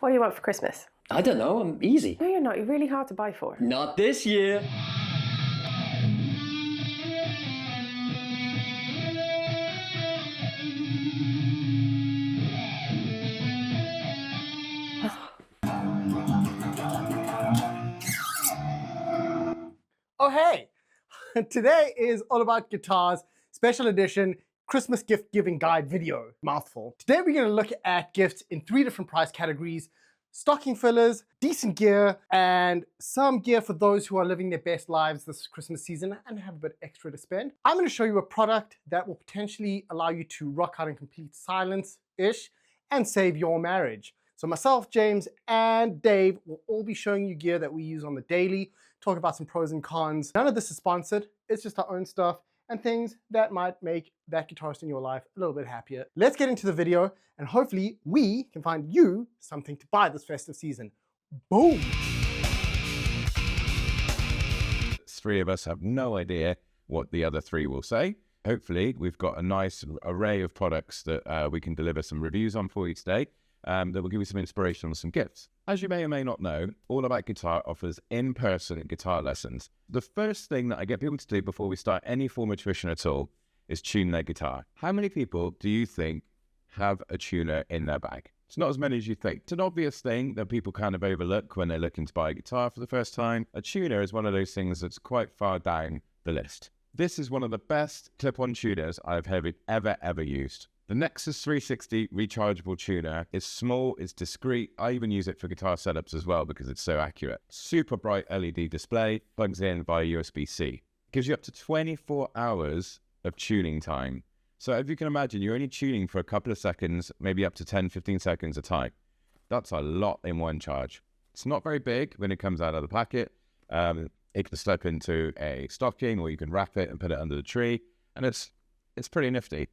What do you want for Christmas? I don't know, I'm easy. No, you're not. You're really hard to buy for. Not this year. Oh, hey! Today is all about guitars, special edition Christmas gift giving guide video, mouthful. Today we're going to look at gifts in 3 different price categories: stocking fillers, decent gear, and some gear for those who are living their best lives this Christmas season and have a bit extra to spend. I'm going to show you a product that will potentially allow you to rock out in complete silence-ish and save your marriage. So myself, James, and Dave will all be showing you gear that we use on the daily, talk about some pros and cons. None of this is sponsored, it's just our own stuff and things that might make that guitarist in your life a little bit happier. Let's get into the video and hopefully we can find you something to buy this festive season. Boom! 3 of us have no idea what the other 3 will say. Hopefully we've got a nice array of products that we can deliver some reviews on for you today. That will give you some inspiration and some gifts. As you may or may not know, All About Guitar offers in-person guitar lessons. The first thing that I get people to do before we start any form of tuition at all is tune their guitar. How many people do you think have a tuner in their bag? It's not as many as you think. It's an obvious thing that people kind of overlook when they're looking to buy a guitar for the first time. A tuner is one of those things that's quite far down the list. This is one of the best clip-on tuners I've ever used. The Nexxus 360 rechargeable tuner is small, it's discreet. I even use it for guitar setups as well because it's so accurate. Super bright LED display, plugs in via USB-C. Gives you up to 24 hours of tuning time. So if you can imagine, you're only tuning for a couple of seconds, maybe up to 10, 15 seconds a time. That's a lot in one charge. It's not very big when it comes out of the packet. It can slip into a stocking or you can wrap it and put it under the tree. And it's pretty nifty.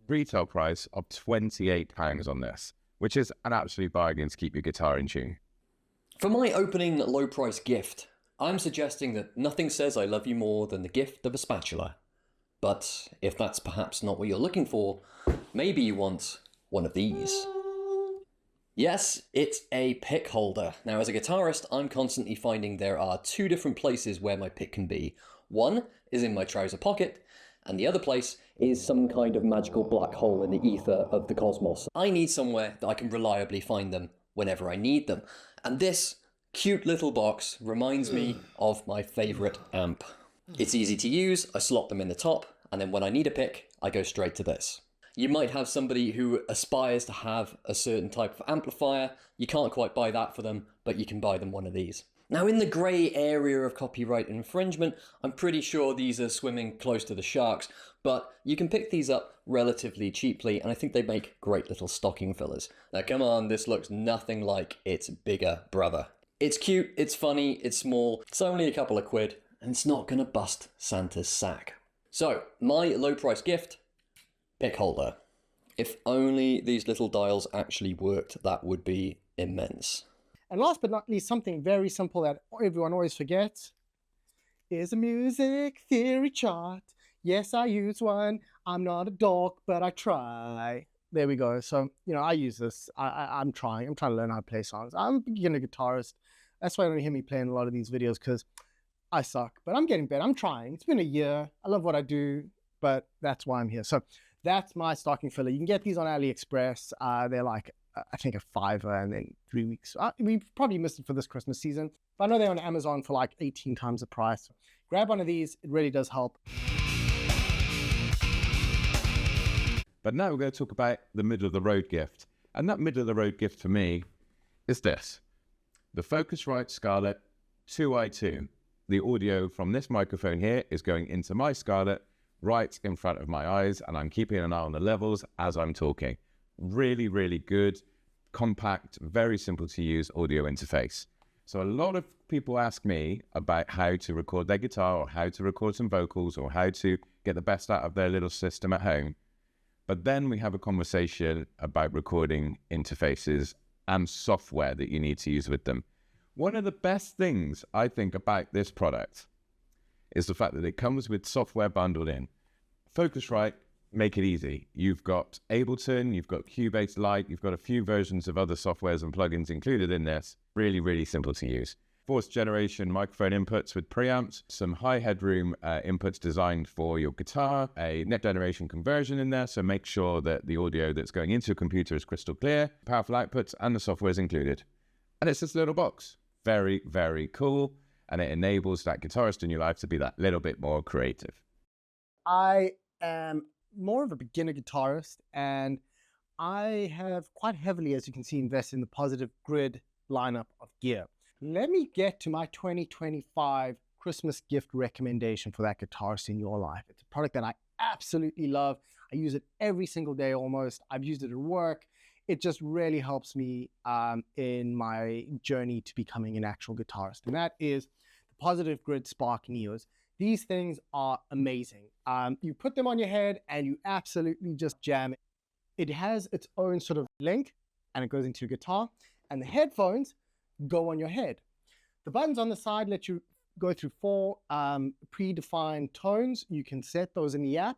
Retail price of £28 on this, which is an absolute bargain to keep your guitar in tune. For my opening low price gift, I'm suggesting that nothing says I love you more than the gift of a spatula. But if that's perhaps not what you're looking for, maybe you want one of these. Yes, it's a pick holder. Now as a guitarist, I'm constantly finding there are 2 different places where my pick can be. One is in my trouser pocket, and the other place is some kind of magical black hole in the ether of the cosmos. I need somewhere that I can reliably find them whenever I need them. And this cute little box reminds me of my favourite amp. It's easy to use, I slot them in the top, and then when I need a pick, I go straight to this. You might have somebody who aspires to have a certain type of amplifier. You can't quite buy that for them, but you can buy them one of these. Now in the grey area of copyright infringement, I'm pretty sure these are swimming close to the sharks, but you can pick these up relatively cheaply and I think they make great little stocking fillers. Now come on, this looks nothing like its bigger brother. It's cute, it's funny, it's small, it's only a couple of quid, and it's not gonna bust Santa's sack. So, my low price gift, pick holder. If only these little dials actually worked, that would be immense. And last but not least, something very simple that everyone always forgets is a music theory chart. Yes, I use one. I'm not a dork, but I try. There we go. So, you know, I use this. I'm trying to learn how to play songs. I'm a beginner guitarist. That's why you don't hear me playing a lot of these videos because I suck. But I'm getting better. I'm trying. It's been a year. I love what I do, but that's why I'm here. So that's my stocking filler. You can get these on AliExpress. They're like, I think a $5 and then 3 weeks. We probably missed it for this Christmas season. But I know they're on Amazon for like 18 times the price. So grab one of these. It really does help. But now we're going to talk about the middle of the road gift. And that middle of the road gift for me is this. The Focusrite Scarlett 2i2. The audio from this microphone here is going into my Scarlett right in front of my eyes. And I'm keeping an eye on the levels as I'm talking. Really, really good, compact, very simple to use audio interface. So a lot of people ask me about how to record their guitar or how to record some vocals or how to get the best out of their little system at home. But then we have a conversation about recording interfaces and software that you need to use with them. One of the best things I think about this product is the fact that it comes with software bundled in. Focusrite make it easy. You've got Ableton, you've got Cubase Lite, you've got a few versions of other softwares and plugins included in this. Really, really simple to use. Fourth generation microphone inputs with preamps, some high headroom inputs designed for your guitar, a next generation conversion in there, so make sure that the audio that's going into a computer is crystal clear, powerful outputs, and the software is included. And it's this little box. Very, very cool, and it enables that guitarist in your life to be that little bit more creative. I am more of a beginner guitarist, and I have quite heavily, as you can see, invested in the Positive Grid lineup of gear. Let me get to my 2025 Christmas gift recommendation for that guitarist in your life. It's a product that I absolutely love. I use it every single day almost. I've used it at work. It just really helps me in my journey to becoming an actual guitarist. And that is the Positive Grid Spark Neos. These things are amazing. You put them on your head and you absolutely just jam it. It has its own sort of link and it goes into your guitar, and the headphones go on your head. The buttons on the side let you go through 4 predefined tones. You can set those in the app.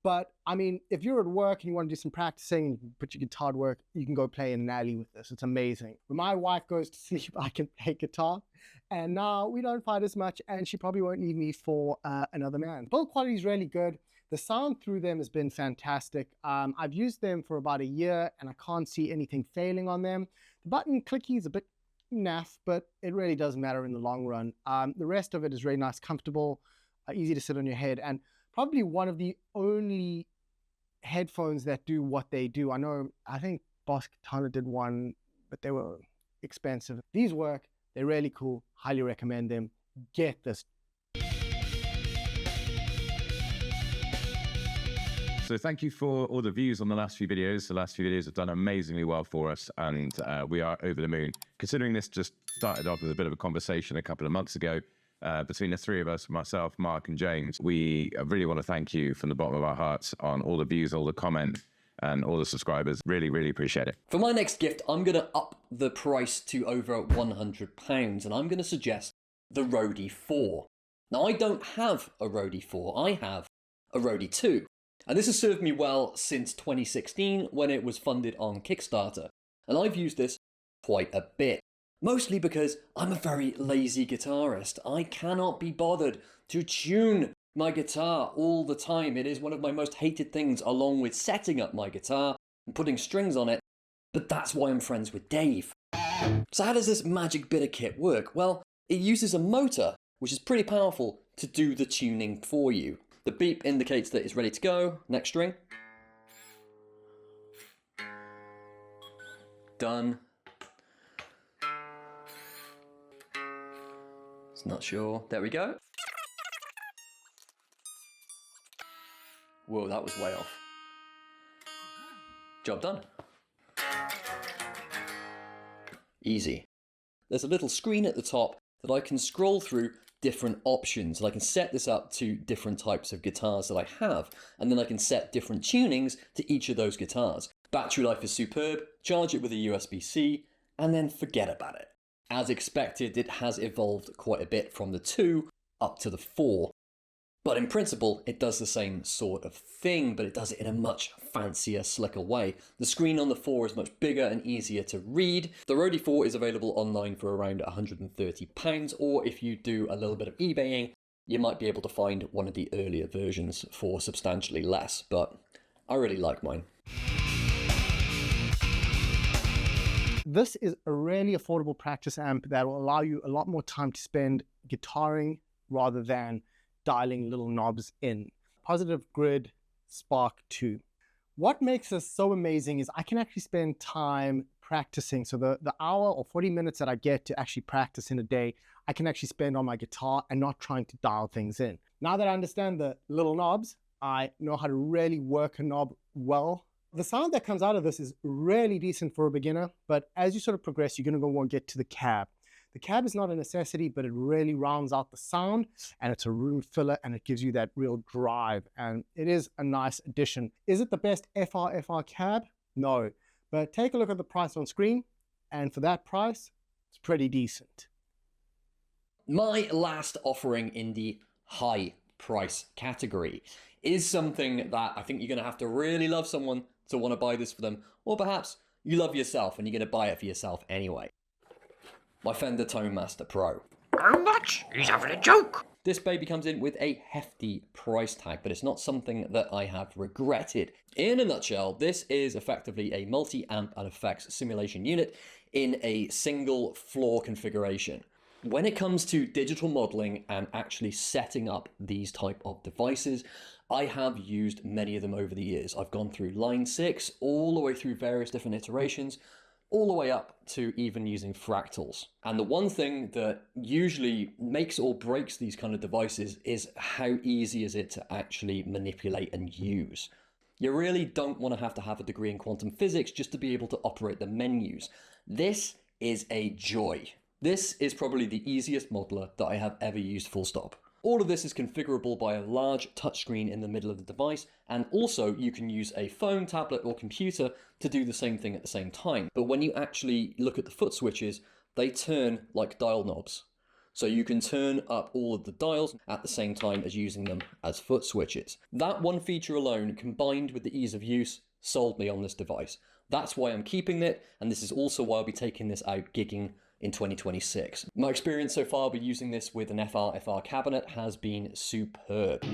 But I mean, if you're at work and you want to do some practicing and you put your guitar to work, you can go play in an alley with this. It's amazing. When my wife goes to sleep, I can play guitar. And now we don't fight as much, and she probably won't need me for another man. Build quality is really good. The sound through them has been fantastic. I've used them for about a year and I can't see anything failing on them. The button clicky is a bit naff, but it really doesn't matter in the long run. The rest of it is really nice, comfortable, easy to sit on your head, and probably one of the only headphones that do what they do. I think Boss Katana did one, but they were expensive. These work, they're really cool, highly recommend them. Get this. So thank you for all the views on the last few videos. The last few videos have done amazingly well for us, and we are over the moon. Considering this just started off as a bit of a conversation a couple of months ago between the three of us, myself, Mark, and James, we really want to thank you from the bottom of our hearts on all the views, all the comments, and all the subscribers. Really, really appreciate it. For my next gift, I'm going to up the price to over £100, and I'm going to suggest the Roadie 4. Now, I don't have a Roadie 4, I have a Roadie 2. And this has served me well since 2016 when it was funded on Kickstarter. And I've used this quite a bit. Mostly because I'm a very lazy guitarist. I cannot be bothered to tune my guitar all the time. It is one of my most hated things, along with setting up my guitar and putting strings on it. But that's why I'm friends with Dave. So how does this magic bit of kit work? Well, it uses a motor, which is pretty powerful, to do the tuning for you. The beep indicates that it's ready to go. Next string. Done. It's not sure. There we go. Whoa, that was way off. Job done. Easy. There's a little screen at the top that I can scroll through different options, and I can set this up to different types of guitars that I have, and then I can set different tunings to each of those guitars. Battery life is superb, charge it with a USB-C, and then forget about it. As expected, it has evolved quite a bit from the 2 up to the 4. But in principle, it does the same sort of thing, but it does it in a much fancier, slicker way. The screen on the 4 is much bigger and easier to read. The Roadie 4 is available online for around £130, or if you do a little bit of eBaying, you might be able to find one of the earlier versions for substantially less, but I really like mine. This is a really affordable practice amp that will allow you a lot more time to spend guitaring rather than dialing little knobs in. Positive Grid Spark 2. What makes this so amazing is I can actually spend time practicing. So the hour or 40 minutes that I get to actually practice in a day, I can actually spend on my guitar and not trying to dial things in. Now that I understand the little knobs, I know how to really work a knob well. The sound that comes out of this is really decent for a beginner, but as you sort of progress, you're gonna want to get to the cab. The cab is not a necessity, but it really rounds out the sound, and it's a room filler, and it gives you that real drive, and it is a nice addition. Is it the best FR cab? No, but take a look at the price on screen, and for that price, it's pretty decent. My last offering in the high price category is something that I think you're going to have to really love someone to want to buy this for them, or perhaps you love yourself and you're going to buy it for yourself anyway. My Fender Tone Master Pro. How much? He's having a joke. This baby comes in with a hefty price tag, but it's not something that I have regretted. In a nutshell, this is effectively a multi-amp and effects simulation unit in a single floor configuration. When it comes to digital modeling and actually setting up these type of devices, I have used many of them over the years. I've gone through line 6, all the way through various different iterations, all the way up to even using fractals. And the one thing that usually makes or breaks these kind of devices is how easy is it to actually manipulate and use. You really don't want to have a degree in quantum physics just to be able to operate the menus. This is a joy. This is probably the easiest modeler that I have ever used, full stop. All of this is configurable by a large touchscreen in the middle of the device, and also you can use a phone, tablet, or computer to do the same thing at the same time. But when you actually look at the foot switches, they turn like dial knobs. So you can turn up all of the dials at the same time as using them as foot switches. That one feature alone, combined with the ease of use, sold me on this device. That's why I'm keeping it, and this is also why I'll be taking this out gigging in 2026. My experience so far with using this with an FR cabinet has been superb.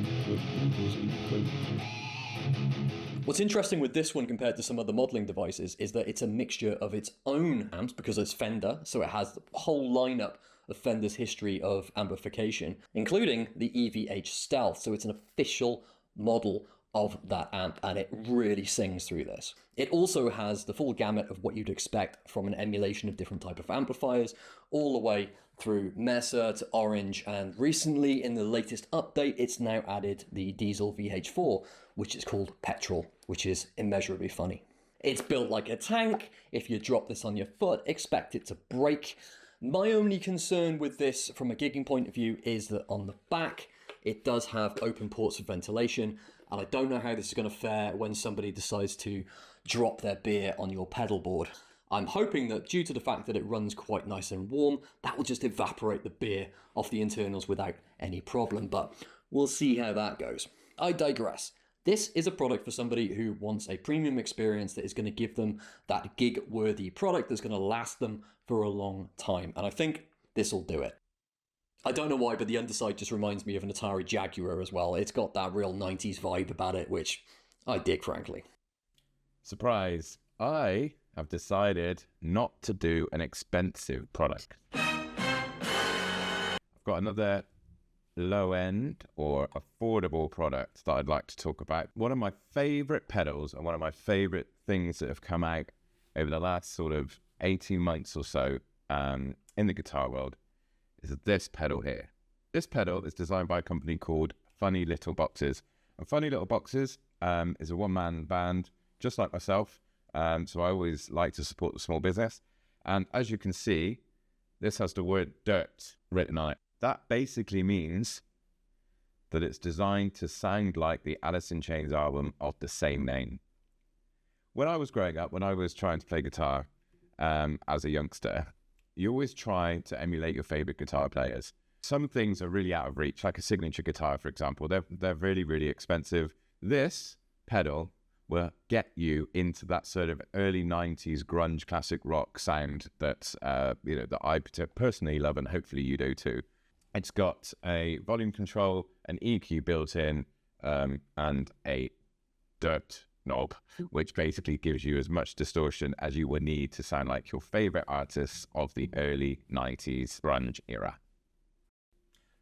What's interesting with this one compared to some other modeling devices is that it's a mixture of its own amps, because it's Fender, so it has the whole lineup of Fender's history of amplification, including the EVH Stealth, so it's an official model of that amp, and it really sings through this. It also has the full gamut of what you'd expect from an emulation of different type of amplifiers, all the way through Mesa to Orange, and recently in the latest update it's now added the Diesel VH4, which is called Petrol, which is immeasurably funny. It's built like a tank. If you drop this on your foot, expect it to break. My only concern with this from a gigging point of view is that on the back it does have open ports for ventilation, and I don't know how this is going to fare when somebody decides to drop their beer on your pedal board. I'm hoping that due to the fact that it runs quite nice and warm, that will just evaporate the beer off the internals without any problem, but we'll see how that goes. I digress. This is a product for somebody who wants a premium experience that is going to give them that gig-worthy product that's going to last them for a long time, and I think this will do it. I don't know why, but the underside just reminds me of an Atari Jaguar as well. It's got that real 90s vibe about it, which I dig, frankly. Surprise. I have decided not to do an expensive product. I've got another low-end or affordable product that I'd like to talk about. One of my favorite pedals and one of my favorite things that have come out over the last sort of 18 months or so in the guitar world is this pedal here. This pedal is designed by a company called Funny Little Boxes. And Funny Little Boxes is a one-man band, just like myself. So I always like to support the small business. And as you can see, this has the word dirt written on it. That basically means that it's designed to sound like the Alice in Chains album of the same name. When I was growing up, when I was trying to play guitar as a youngster, you always try to emulate your favorite guitar players. Some things are really out of reach, like a signature guitar, for example. They're really, really expensive. This pedal will get you into that sort of early 90s grunge classic rock sound that that I personally love, and hopefully you do too. It's got a volume control, an EQ built in, and a dirt knob, which basically gives you as much distortion as you would need to sound like your favorite artists of the early 90s grunge era.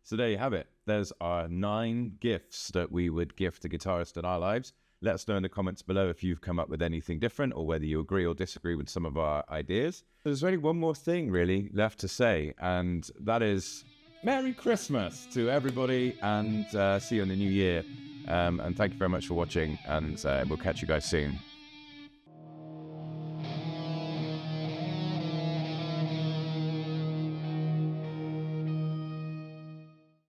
So there you have it. There's our 9 gifts that we would gift a guitarist in our lives. Let us know in the comments below if you've come up with anything different or whether you agree or disagree with some of our ideas. There's only one more thing really left to say, and that is Merry Christmas to everybody, and see you in the new year. And thank you very much for watching, and we'll catch you guys soon.